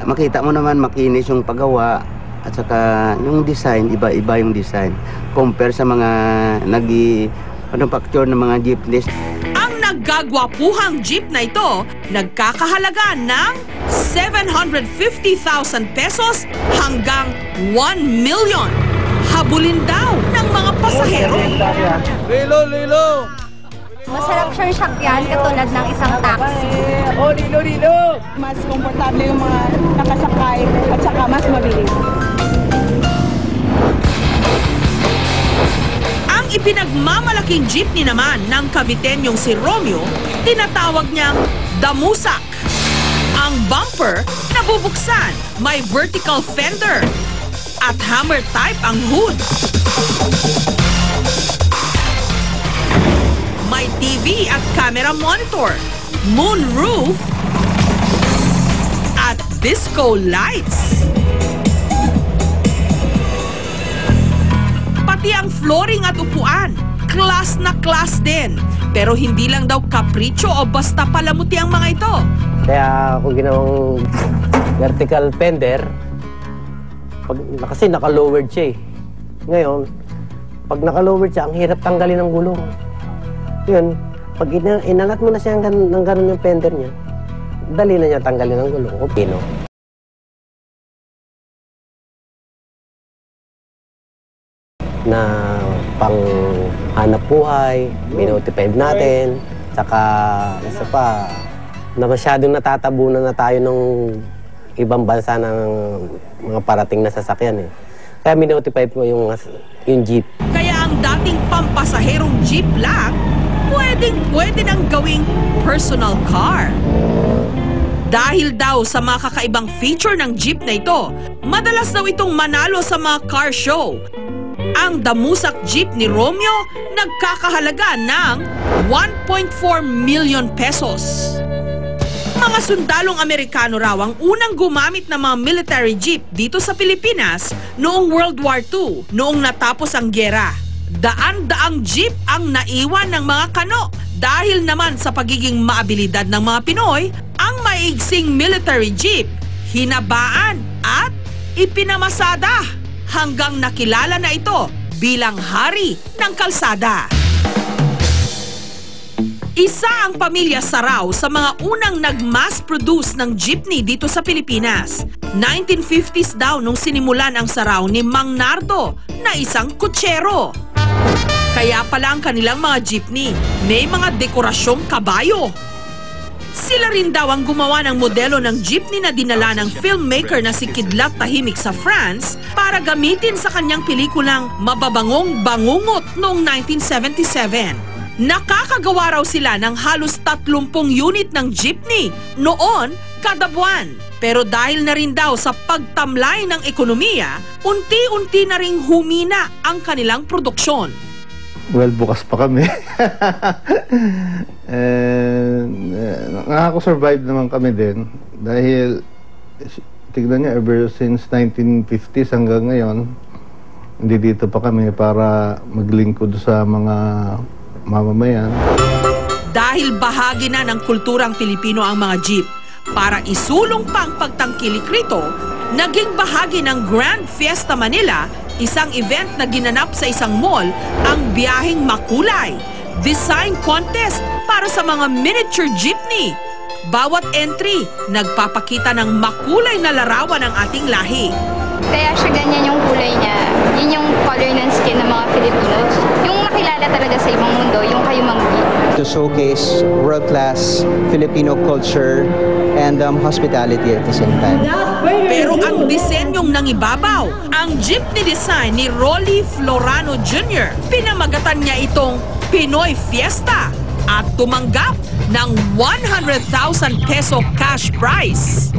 makita mo naman makinis yung paggawa at saka yung design, iba-iba yung design compare sa mga manufacture ng mga jeepneys. Ang naggagwapuhang jeep na ito, nagkakahalaga ng 750,000 pesos hanggang 1 million. Habulin daw ng mga pasahero. Lilo! Masarap siyang sakyan katulad ng isang taxi. Oh, Lilo! Mas komportable yung mga nakasakay at saka mas mabilis. Ang ipinagmamalaking jeepney naman ng Caviteñong si Romeo, tinatawag niyang damusak. Ang bumper nabubuksan, may vertical fender at hammer type ang hood. May TV at camera monitor, moonroof, at disco lights. Pati ang flooring at upuan, class na class din. Pero hindi lang daw kapritsyo o basta palamuti ang mga ito. Kaya kung ginawang vertical fender, kasi naka-lowered siya eh. Ngayon, pag naka-lowered siya, ang hirap tanggalin ng gulong. Yun, pag inangat mo na siya ng ganun yung fender niya, dali na niya tanggalin ng gulong. O pino. Na pang hanap buhay, minotify natin, saka isa pa, na masyadong natatabunan na tayo ng ibang bansa ng mga parating na sasakyan eh. Kaya minotify mo yung jeep. Kaya ang dating pampasaherong jeep lang, pwede nang gawing personal car. Dahil daw sa mga kakaibang feature ng jeep na ito, madalas daw itong manalo sa mga car show. Ang damusak jeep ni Romeo nagkakahalaga ng 1.4 million pesos. Mga sundalong Amerikano raw ang unang gumamit ng mga military jeep dito sa Pilipinas noong World War II, noong natapos ang gyera. Daan-daang jeep ang naiwan ng mga kano dahil naman sa pagiging maabilidad ng mga Pinoy, ang maigsing military jeep, hinabaan at ipinamasada hanggang nakilala na ito bilang hari ng kalsada. Isa ang pamilya Sarao sa mga unang nag-mass produce ng jeepney dito sa Pilipinas. 1950s daw nung sinimulan ang Sarao ni Mang Nardo na isang kutsero. Kaya pala ang kanilang mga jeepney, may mga dekorasyong kabayo. Sila rin daw ang gumawa ng modelo ng jeepney na dinala ng filmmaker na si Kidlat Tahimik sa France para gamitin sa kanyang pelikulang Mababangong Bangungot noong 1977. Nakakagawa raw sila ng halos 30 unit ng jeepney noon kada buwan. Pero dahil na rin daw sa pagtamlay ng ekonomiya, unti-unti na ring humina ang kanilang produksyon. Well, bukas pa kami. Nakako-survive naman kami din dahil tignan niyo, ever since 1950s hanggang ngayon, hindi dito pa kami para maglingkod sa mga mamamayan. Dahil bahagi na ng kulturang Pilipino ang mga jeep, para isulong pang pagtangkilik rito, naging bahagi ng Grand Fiesta Manila, isang event na ginanap sa isang mall, ang Biyaheng Makulay, design contest para sa mga miniature jeepney. Bawat entry, nagpapakita ng makulay na larawan ng ating lahi. Kaya siya ganyan yung kulay niya. Yun yung color ng skin ng mga Filipinos. Yung makilala talaga sa ibang mundo, yung kayumanggi. To showcase world-class Filipino culture and hospitality at the same time. Pero ang disenyong nangibabaw, ang jeepney design ni Rolly Florano Jr. Pinamagatan niya itong Pinoy Fiesta at tumanggap ng 100,000 peso cash prize.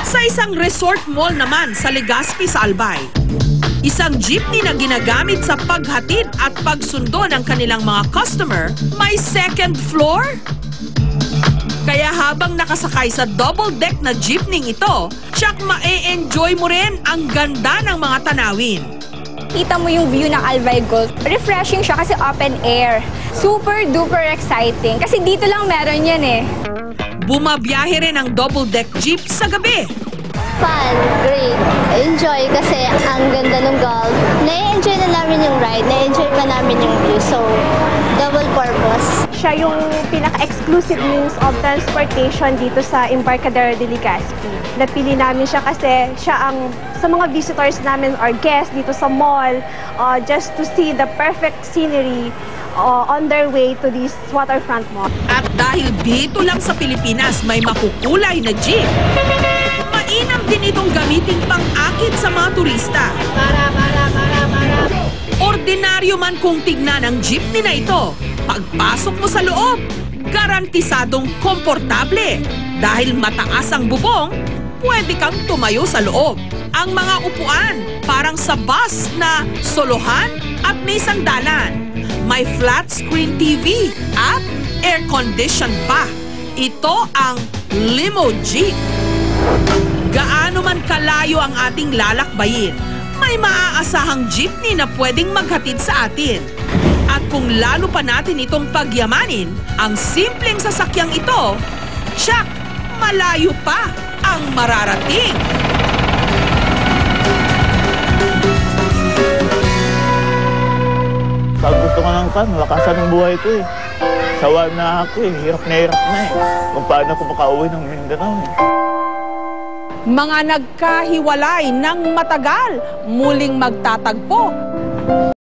Sa isang resort mall naman sa Legazpi sa Albay, isang jeepney na ginagamit sa paghatid at pagsundo ng kanilang mga customer, may second floor? Kaya habang nakasakay sa double-deck na jeepney ito, tiyak ma-e-enjoy mo rin ang ganda ng mga tanawin. Kita mo yung view ng Albay Golf. Refreshing siya kasi open air. Super duper exciting. Kasi dito lang meron yan eh. Bumabiyahe rin ang double-deck jeep sa gabi. Fun, great. Enjoy kasi ang ganda ng golf. Na-enjoy na namin yung ride, na-enjoy pa namin yung view. So, double purpose. Siya yung pinaka-exclusive means of transportation dito sa Embarcadero de Legazpi. Napili namin siya kasi siya ang sa mga visitors namin or guests dito sa mall just to see the perfect scenery on their way to this waterfront mall. At dahil dito lang sa Pilipinas may makukulay na jeep, mainam din itong gamitin pang-akit sa mga turista. Ordinaryo man kung tignan ang jeepney na ito, pagpasok mo sa loob, garantisadong komportable. Dahil mataas ang bubong, pwede kang tumayo sa loob. Ang mga upuan, parang sa bus na solohan at may sandalan. May flat screen TV at air condition pa. Ito ang limo jeep. Gaano man kalayo ang ating lalakbayin, may maaasahang jeepney na pwedeng maghatid sa atin. At kung lalo pa natin itong pagyamanin, ang simpleng sasakyang ito, tsak, malayo pa ang mararating. Pag gusto ko ng lakasan ng buhay ko eh. Sawa na ako eh, hirap na eh. Kung paano ako makauwi ng Mindanao eh. Mga nagkahiwalay ng matagal, muling magtatagpo